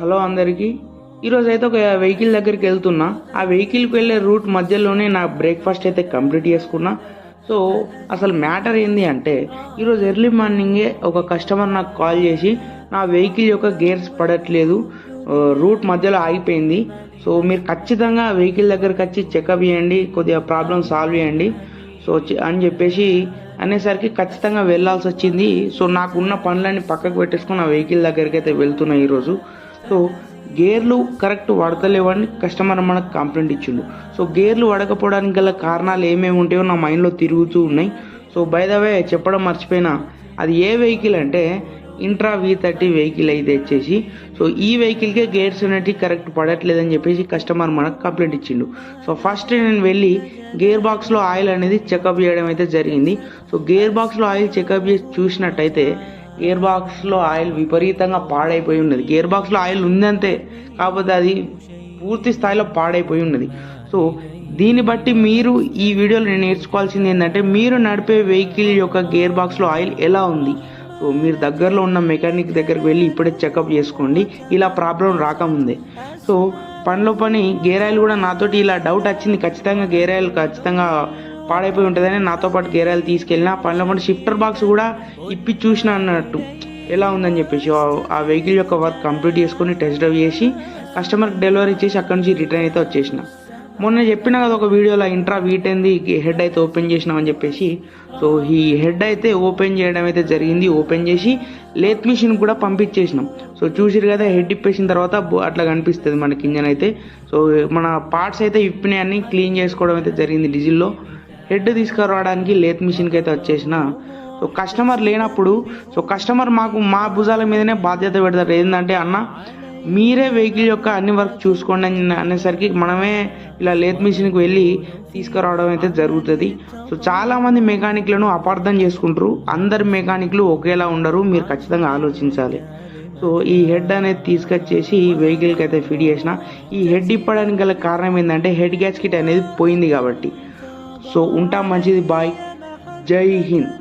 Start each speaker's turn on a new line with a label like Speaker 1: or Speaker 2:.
Speaker 1: Hello అందరికీ. ఈరోజు అయితే ఒక వెహికల్ దగ్గరికి వెళ్తున్నా. ఆ వెహికల్కి వెళ్ళే రూట్ మధ్యలోనే నా బ్రేక్ఫాస్ట్ అయితే కంప్లీట్ చేసుకున్నా. సో అసలు మ్యాటర్ ఏంది అంటే, ఈరోజు ఎర్లీ మార్నింగే ఒక కస్టమర్ నాకు కాల్ చేసి నా వెహికల్ యొక్క గేర్స్ పడట్లేదు, రూట్ మధ్యలో ఆగిపోయింది, సో మీరు ఖచ్చితంగా వెహికల్ దగ్గరికి వచ్చి చెకప్ చేయండి, కొద్దిగా ప్రాబ్లం సాల్వ్ చేయండి సో అని చెప్పేసి అనేసరికి ఖచ్చితంగా వెళ్ళాల్సి వచ్చింది. సో నాకున్న పనులన్నీ పక్కకు పెట్టేసుకుని ఆ వెహికల్ దగ్గరికి అయితే వెళ్తున్నా ఈరోజు. సో గేర్లు కరెక్ట్ పడతలేవని కస్టమర్ మనకు కంప్లైంట్ ఇచ్చిండు. సో గేర్లు పడకపోవడానికి గల కారణాలు ఏమేమి ఉంటాయో నా మైండ్లో తిరుగుతూ ఉన్నాయి. సో బై ద వే చెప్పడం మర్చిపోయినా, అది ఏ వెహికల్ అంటే ఇంట్రా V30 వెహికల్ అయితే వచ్చేసి. సో ఈ వెహికల్కే గేర్స్ అనేవి కరెక్ట్ పడట్లేదని చెప్పేసి కస్టమర్ మనకు కంప్లైంట్ ఇచ్చిండు. సో ఫస్ట్ నేను వెళ్ళి గేర్ బాక్స్లో ఆయిల్ అనేది చెకప్ చేయడం అయితే జరిగింది. సో గేర్ బాక్స్లో ఆయిల్ చెకప్ చేసి చూసినట్టయితే గేర్ బాక్స్లో ఆయిల్ విపరీతంగా పాడైపోయి ఉన్నది. గేర్ బాక్స్లో ఆయిల్ ఉందంతే, కాకపోతే అది పూర్తి స్థాయిలో పాడైపోయి ఉన్నది. సో దీన్ని బట్టి మీరు ఈ వీడియోలో నేను నేర్చుకోవాల్సింది ఏంటంటే, మీరు నడిపే వెహికల్ యొక్క గేర్ బాక్స్లో ఆయిల్ ఎలా ఉంది. సో మీరు దగ్గరలో ఉన్న మెకానిక్ దగ్గరికి వెళ్ళి ఇప్పుడే చెకప్ చేసుకోండి, ఇలా ప్రాబ్లం రాకముందే. సో పనిలో పని గేర్ ఆయిల్ కూడా నాతోటి ఇలా డౌట్ వచ్చింది, ఖచ్చితంగా గేర్ ఆయిల్ ఖచ్చితంగా పాడైపోయి ఉంటుందని నాతో పాటు గేర్ ఆయిల్ తీసుకెళ్ళిన. పనిలో పని షిఫ్టర్ బాక్స్ కూడా ఇప్పి చూసిన అన్నట్టు ఎలా ఉందని చెప్పేసి ఆ వెహికల్ యొక్క వర్క్ కంప్లీట్ చేసుకొని టెస్ట్ డ్రైవ్ చేసి కస్టమర్కి డెలివరీ చేసి అక్కడి నుంచి రిటర్న్ అయితే వచ్చేసిన. మొన్న చెప్పిన కదా ఒక వీడియోలో ఇంట్రా V10 హెడ్ అయితే ఓపెన్ చేసినామని చెప్పేసి. సో ఈ హెడ్ అయితే ఓపెన్ చేయడం అయితే జరిగింది. ఓపెన్ చేసి లేత్ మిషన్ కూడా పంపించేసినాం. సో చూసిరు కదా, హెడ్ ఇప్పేసిన తర్వాత అట్లా కనిపిస్తుంది మనకి ఇంజన్ అయితే. సో మన పార్ట్స్ అయితే ఇప్పినాయని క్లీన్ చేసుకోవడం అయితే జరిగింది డీజిల్లో. హెడ్ తీసుకురావడానికి లేత్ మిషన్కి అయితే వచ్చేసిన. సో కస్టమర్ లేనప్పుడు కస్టమర్ మా భుజాల మీదనే బాధ్యత పెడతారు. ఏంటంటే, అన్న మీరే వెహికల్ యొక్క అన్ని వర్క్ చూసుకోండి అని అనేసరికి మనమే ఇలా లేత్ మిషన్కి వెళ్ళి తీసుకురావడం అయితే జరుగుతుంది. సో చాలామంది మెకానిక్లను అపార్థం చేసుకుంటారు. అందరు మెకానిక్లు ఒకేలా ఉండరు, మీరు ఖచ్చితంగా ఆలోచించాలి. సో ఈ హెడ్ అనేది తీసుకొచ్చేసి వెహికల్కి అయితే ఫిట్ చేసిన. ఈ హెడ్ ఇప్పడానికి గల కారణం ఏంటంటే, హెడ్ గ్యాస్కెట్ అనేది పోయింది కాబట్టి. సో ఉంటాం, మంచిది, బాయ్, జై హింద్.